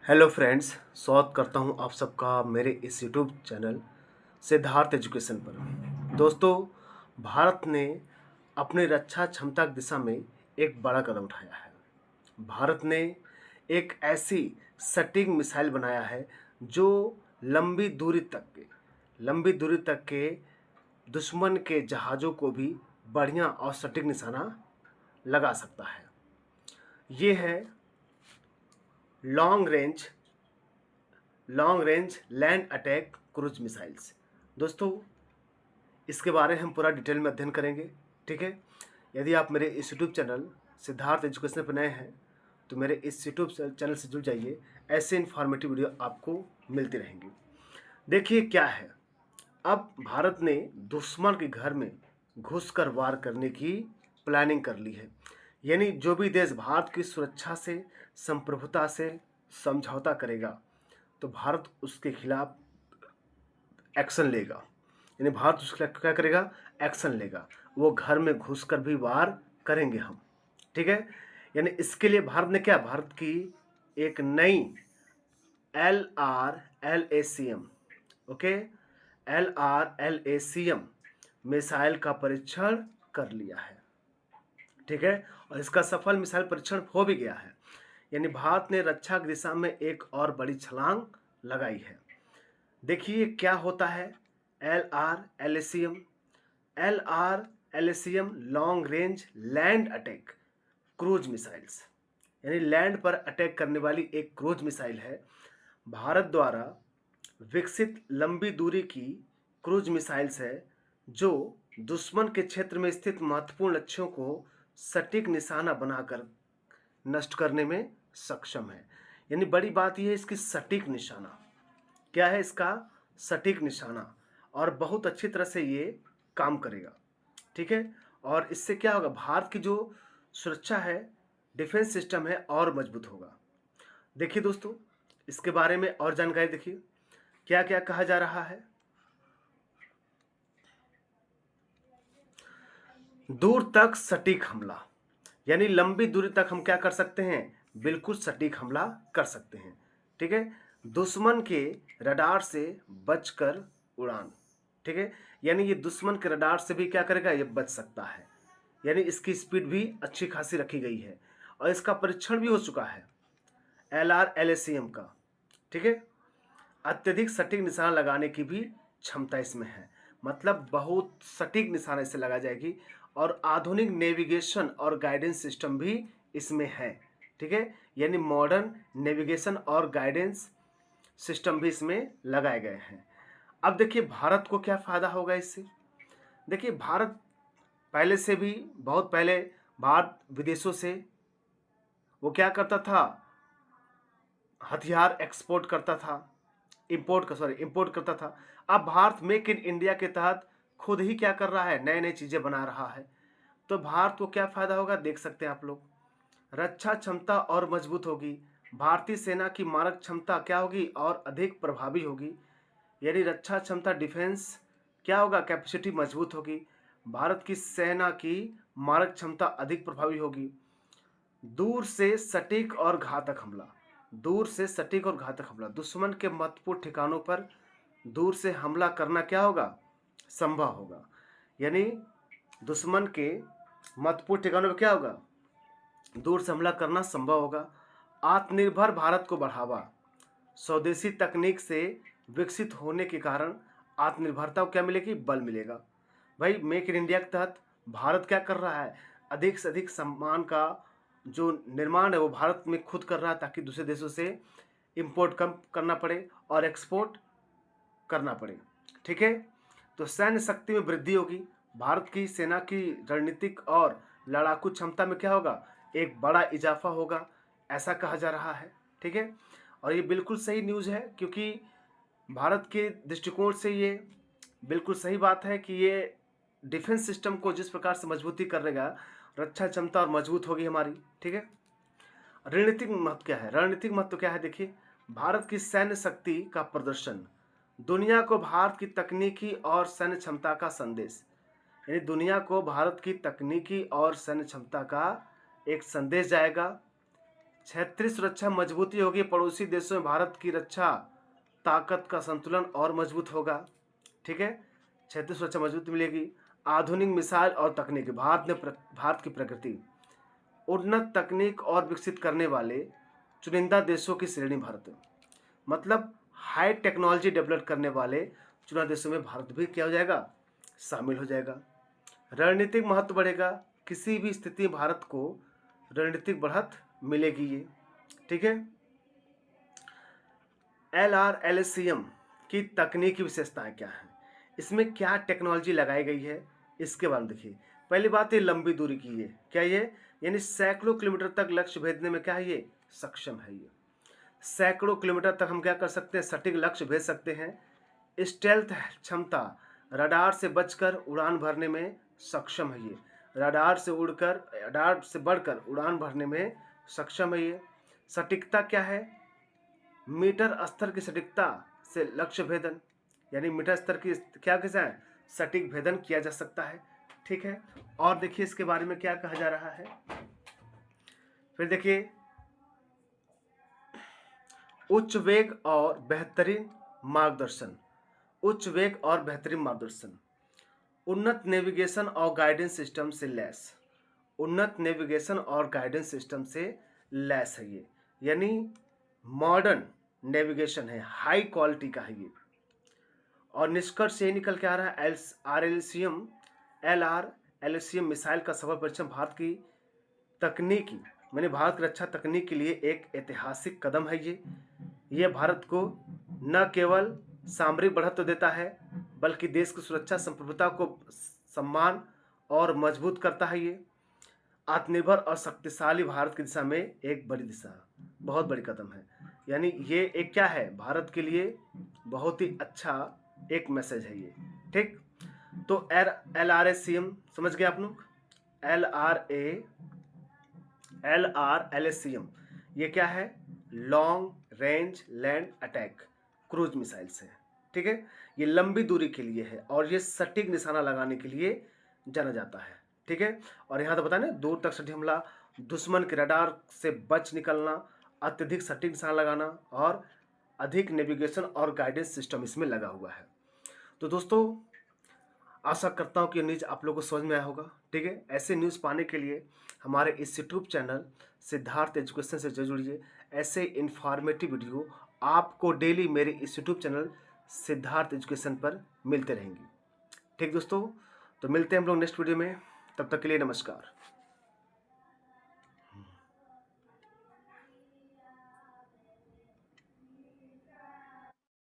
Hello friends, स्वागत करता हूं आप सबका मेरे इस यूट्यूब चैनल सिद्धार्थ एजुकेशन पर। दोस्तों, भारत ने अपनी रक्षा क्षमता की दिशा में एक बड़ा कदम उठाया है। भारत ने एक ऐसी सटीक मिसाइल बनाया है जो लंबी दूरी तक के दुश्मन के जहाज़ों को भी बढ़िया और सटीक निशाना लगा सकता है। ये है long range long range land attack cruise missiles. दोस्तों, इसके बारे में हम पूरा डिटेल में अध्ययन करेंगे। ठीक है, यदि आप मेरे इस यूट्यूब चैनल सिद्धार्थ एजुकेशन पर नए हैं तो मेरे इस यूट्यूब चैनल से जुड़ जाइए। ऐसे इन्फॉर्मेटिव वीडियो आपको मिलती रहेंगी। देखिए क्या है, अब भारत ने दुश्मन के घर में घुसकर वार करने की प्लानिंग कर ली है। यानी जो भी देश भारत की सुरक्षा से, संप्रभुता से समझौता करेगा तो भारत उसके खिलाफ एक्शन लेगा। यानी भारत उसके खिलाफ क्या करेगा? एक्शन लेगा। वो घर में घुसकर भी वार करेंगे हम। ठीक है, यानी इसके लिए भारत की एक नई LRLACM, ओके, LRLACM मिसाइल का परीक्षण कर लिया है। ठीक है, और इसका सफल मिसाइल परीक्षण हो भी गया है। यानी भारत ने रक्षा की दिशा में एक और बड़ी छलांग लगाई है। देखिए क्या होता है LRLACM। LRLACM long range land attack cruise missiles, यानी लैंड पर अटैक करने वाली एक क्रूज मिसाइल है। भारत द्वारा विकसित लंबी दूरी की क्रूज मिसाइल्स है जो दुश्मन के क्षेत्र में स्थित महत्वपूर्ण लक्ष्यों को सटीक निशाना बनाकर नष्ट करने में सक्षम है। यानी बड़ी बात यह है इसकी सटीक निशाना। क्या है इसका? सटीक निशाना। और बहुत अच्छी तरह से ये काम करेगा। ठीक है, और इससे क्या होगा, भारत की जो सुरक्षा है, डिफेंस सिस्टम है, और मजबूत होगा। देखिए दोस्तों, इसके बारे में और जानकारी देखिए क्या क्या कहा जा रहा है। दूर तक सटीक हमला, यानी लंबी दूरी तक हम क्या कर सकते हैं? बिल्कुल सटीक हमला कर सकते हैं। ठीक है, दुश्मन के रडार से बचकर उड़ान। ठीक है, यानी ये दुश्मन के रडार से भी क्या करेगा? ये बच सकता है। यानी इसकी स्पीड भी अच्छी खासी रखी गई है और इसका परीक्षण भी हो चुका है LRLACM का। ठीक है, अत्यधिक सटीक निशाना लगाने की भी क्षमता इसमें है। मतलब बहुत सटीक निशाना इससे लगा जाएगी और आधुनिक नेविगेशन और गाइडेंस सिस्टम भी इसमें है। ठीक है, यानी मॉडर्न नेविगेशन और गाइडेंस सिस्टम भी इसमें लगाए गए हैं। अब देखिए भारत को क्या फ़ायदा होगा इससे। देखिए भारत पहले से भी, बहुत पहले भारत विदेशों से वो क्या करता था? हथियार एक्सपोर्ट करता था, इंपोर्ट करता था। अब भारत मेक इन इंडिया के तहत खुद ही क्या कर रहा है? नए नए चीज़ें बना रहा है। तो भारत को क्या फ़ायदा होगा देख सकते हैं आप लोग। रक्षा क्षमता और मजबूत होगी। भारतीय सेना की मारक क्षमता क्या होगी? और अधिक प्रभावी होगी। यानी रक्षा क्षमता, डिफेंस क्या होगा? कैपेसिटी मजबूत होगी। भारत की सेना की मारक क्षमता अधिक प्रभावी होगी। दूर से सटीक और घातक हमला, दूर से सटीक और घातक हमला, दुश्मन के महत्वपूर्ण ठिकानों पर दूर से हमला करना क्या होगा? संभव होगा। यानी दुश्मन के महत्वपूर्ण ठिकानों पर क्या होगा? दूर से हमला करना संभव होगा। आत्मनिर्भर भारत को बढ़ावा, स्वदेशी तकनीक से विकसित होने के कारण आत्मनिर्भरता को क्या मिलेगी? बल मिलेगा। भाई मेक इन इंडिया के तहत भारत क्या कर रहा है? अधिक से अधिक सामान का जो निर्माण है वो भारत में खुद कर रहा है ताकि दूसरे देशों से इंपोर्ट कम करना पड़े और एक्सपोर्ट करना पड़े। ठीक है, तो सैन्य शक्ति में वृद्धि होगी। भारत की सेना की रणनीतिक और लड़ाकू क्षमता में क्या होगा? एक बड़ा इजाफा होगा, ऐसा कहा जा रहा है। ठीक है, और ये बिल्कुल सही न्यूज़ है क्योंकि भारत के दृष्टिकोण से ये बिल्कुल सही बात है कि ये डिफेंस सिस्टम को जिस प्रकार से मजबूती करेगा, रक्षा क्षमता और मजबूत होगी हमारी। ठीक है, रणनीतिक महत्व क्या है? रणनीतिक महत्व क्या है? देखिए, भारत की सैन्य शक्ति का प्रदर्शन, दुनिया को भारत की तकनीकी और सैन्य क्षमता का संदेश। यानी दुनिया को भारत की तकनीकी और सैन्य क्षमता का एक संदेश जाएगा क्षेत्रीय सुरक्षा मजबूती होगी, पड़ोसी देशों में भारत की रक्षा ताकत का संतुलन और मजबूत होगा। ठीक है, क्षेत्रीय सुरक्षा मजबूती मिलेगी। आधुनिक मिसाइल और तकनीक, भारत की प्रकृति, उन्नत तकनीक और विकसित करने वाले चुनिंदा देशों की श्रेणी भारत, मतलब हाई टेक्नोलॉजी डेवलप करने वाले चुनिंदा देशों में भारत भी क्या हो जाएगा, शामिल हो जाएगा। रणनीतिक महत्व बढ़ेगा, किसी भी स्थिति में भारत को रणनीतिक बढ़त मिलेगी ये। ठीक है, LRLSCM की तकनीकी विशेषताएं क्या हैं, इसमें क्या टेक्नोलॉजी लगाई गई है, इसके बारे में देखिए। पहली बात है लंबी दूरी की, ये क्या ये, यानी सैकड़ों किलोमीटर तक लक्ष्य भेजने में क्या है ये सक्षम है। ये सैकड़ों किलोमीटर तक हम क्या कर सकते हैं, सटीक लक्ष्य भेज सकते हैं। स्टेल्थ क्षमता, रडार से बचकर उड़ान भरने में सक्षम है ये, रडार से बढ़कर उड़ान भरने में सक्षम है ये। सटीकता क्या है, मीटर स्तर की सटीकता से लक्ष्य भेदन, यानी मीटर स्तर की क्या कैसा है, सटीक भेदन किया जा सकता है। ठीक है, और देखिए इसके बारे में क्या कहा जा रहा है। फिर देखिए उच्च वेग और बेहतरीन मार्गदर्शन, उच्च वेग और बेहतरीन मार्गदर्शन, उन्नत नेविगेशन और गाइडेंस सिस्टम से लैस, उन्नत नेविगेशन और गाइडेंस सिस्टम से लैस है ये, यानी मॉडर्न नेविगेशन है, हाई क्वालिटी का है ये। और निष्कर्ष से निकल के आ रहा है LRLSCM मिसाइल का सफल परीक्षण भारत की तकनीकी, मैंने भारत की रक्षा तकनीक के लिए एक ऐतिहासिक कदम है ये भारत को न केवल सामरिक बढ़त तो देता है, बल्कि देश की सुरक्षा संप्रभुता को सम्मान और मजबूत करता है। ये आत्मनिर्भर और शक्तिशाली भारत की दिशा में एक बड़ी दिशा, बहुत बड़ी कदम है, यानी ये एक क्या है, भारत के लिए बहुत ही अच्छा एक मैसेज है ये। ठीक, तो LRSCM समझ गए आप लोग, LRLSCM ये क्या है, long range land attack cruise missiles है। ठीक है, ये लंबी दूरी के लिए है और ये सटीक निशाना लगाने के लिए जाना जाता है। ठीक है, और यहाँ तो बताया ना, दूर तक सटीक हमला, दुश्मन के रडार से बच निकलना, अत्यधिक सटीक निशाना लगाना और अधिक नेविगेशन और गाइडेंस सिस्टम इसमें लगा हुआ है। तो दोस्तों आशा करता हूँ कि न्यूज़ आप लोगों को समझ में आया होगा। ठीक है, ऐसे न्यूज़ पाने के लिए हमारे इस यूट्यूब चैनल सिद्धार्थ एजुकेशन से जुड़िए। ऐसे इन्फॉर्मेटिव वीडियो आपको डेली मेरे इस यूट्यूब चैनल सिद्धार्थ एजुकेशन पर मिलते रहेंगी। ठीक दोस्तों, तो मिलते हैं हम लोग नेक्स्ट वीडियो में, तब तक के लिए नमस्कार।